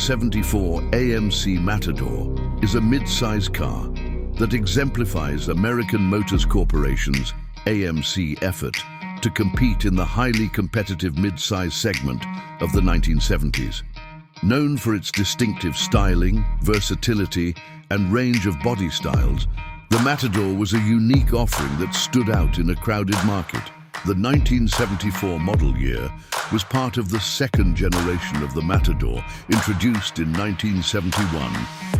1974 AMC Matador is a mid-size car that exemplifies American Motors Corporation's AMC effort to compete in the highly competitive mid-size segment of the 1970s. Known for its distinctive styling, versatility, and range of body styles, the Matador was a unique offering that stood out in a crowded market. The 1974 model year was part of the second generation of the Matador, introduced in 1971,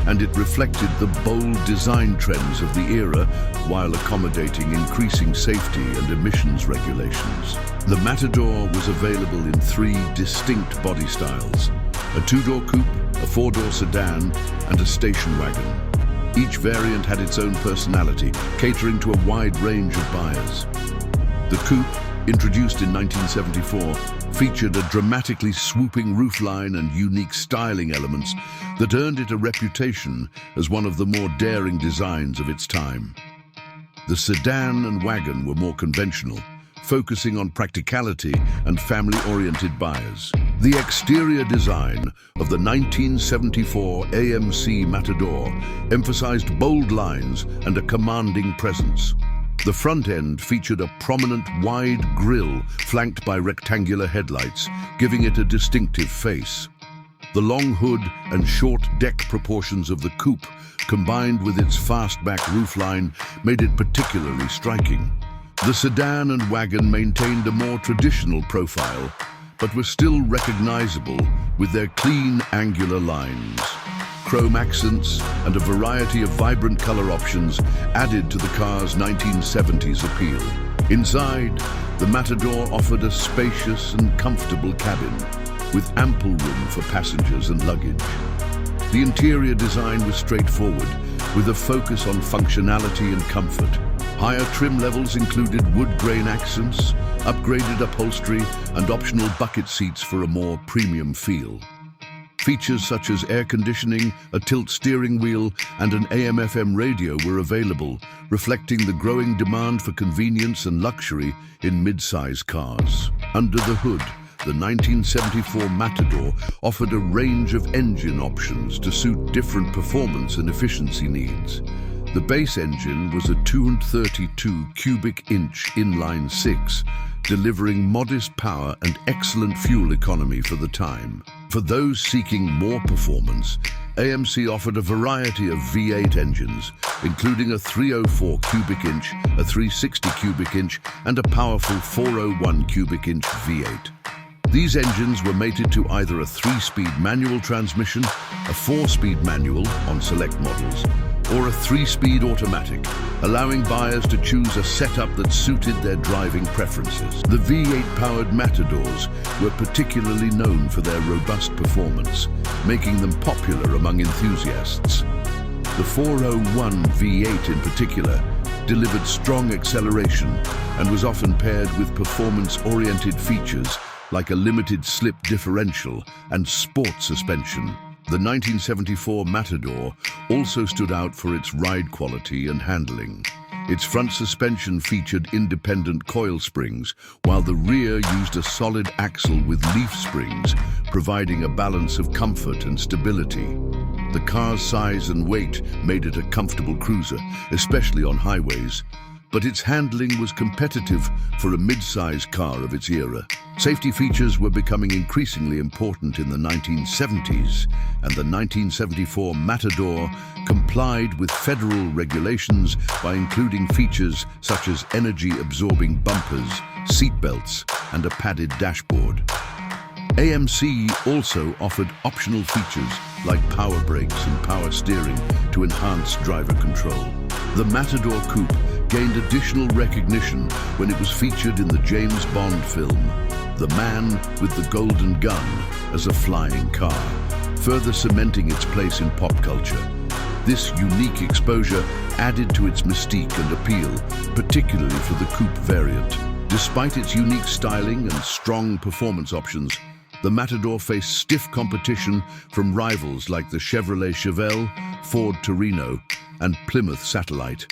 and it reflected the bold design trends of the era while accommodating increasing safety and emissions regulations. The Matador was available in three distinct body styles: a two-door coupe, a four-door sedan, and a station wagon. Each variant had its own personality, catering to a wide range of buyers. The coupe, introduced in 1974, featured a dramatically swooping roofline and unique styling elements that earned it a reputation as one of the more daring designs of its time. The sedan and wagon were more conventional, focusing on practicality and family-oriented buyers. The exterior design of the 1974 AMC Matador emphasized bold lines and a commanding presence. The front end featured a prominent wide grille flanked by rectangular headlights, giving it a distinctive face. The long hood and short deck proportions of the coupe, combined with its fastback roofline, made it particularly striking. The sedan and wagon maintained a more traditional profile, but were still recognizable with their clean, angular lines. Chrome accents and a variety of vibrant color options added to the car's 1970s appeal. Inside, the Matador offered a spacious and comfortable cabin, with ample room for passengers and luggage. The interior design was straightforward, with a focus on functionality and comfort. Higher trim levels included wood grain accents, upgraded upholstery, and optional bucket seats for a more premium feel. Features such as air conditioning, a tilt steering wheel, and an AM/FM radio were available, reflecting the growing demand for convenience and luxury in mid-size cars. Under the hood, the 1974 Matador offered a range of engine options to suit different performance and efficiency needs. The base engine was a 232 cubic inch inline-six, delivering modest power and excellent fuel economy for the time. For those seeking more performance, AMC offered a variety of V8 engines, including a 304 cubic inch, a 360 cubic inch, and a powerful 401 cubic inch V8. These engines were mated to either a 3-speed manual transmission, a 4-speed manual on select models, or a 3-speed automatic, allowing buyers to choose a setup that suited their driving preferences. The V8-powered Matadors were particularly known for their robust performance, making them popular among enthusiasts. The 401 V8 in particular delivered strong acceleration and was often paired with performance-oriented features like a limited slip differential and sport suspension. The 1974 Matador also stood out for its ride quality and handling. Its front suspension featured independent coil springs, while the rear used a solid axle with leaf springs, providing a balance of comfort and stability. The car's size and weight made it a comfortable cruiser, especially on highways, but its handling was competitive for a mid-size car of its era. Safety features were becoming increasingly important in the 1970s, and the 1974 Matador complied with federal regulations by including features such as energy-absorbing bumpers, seatbelts, and a padded dashboard. AMC also offered optional features like power brakes and power steering to enhance driver control. The Matador Coupe gained additional recognition when it was featured in the James Bond film, The Man with the Golden Gun, as a flying car, further cementing its place in pop culture. This unique exposure added to its mystique and appeal, particularly for the coupe variant. Despite its unique styling and strong performance options, the Matador faced stiff competition from rivals like the Chevrolet Chevelle, Ford Torino, and Plymouth Satellite.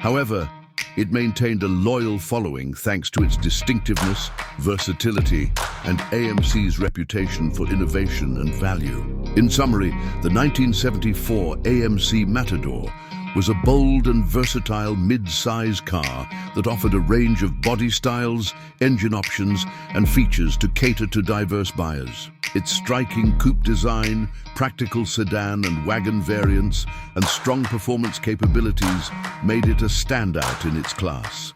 However, it maintained a loyal following thanks to its distinctiveness, versatility, and AMC's reputation for innovation and value. In summary, the 1974 AMC Matador was a bold and versatile mid-size car that offered a range of body styles, engine options, and features to cater to diverse buyers. Its striking coupe design, practical sedan and wagon variants, and strong performance capabilities made it a standout in its class.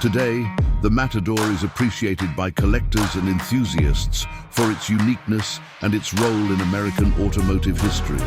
Today, the Matador is appreciated by collectors and enthusiasts for its uniqueness and its role in American automotive history.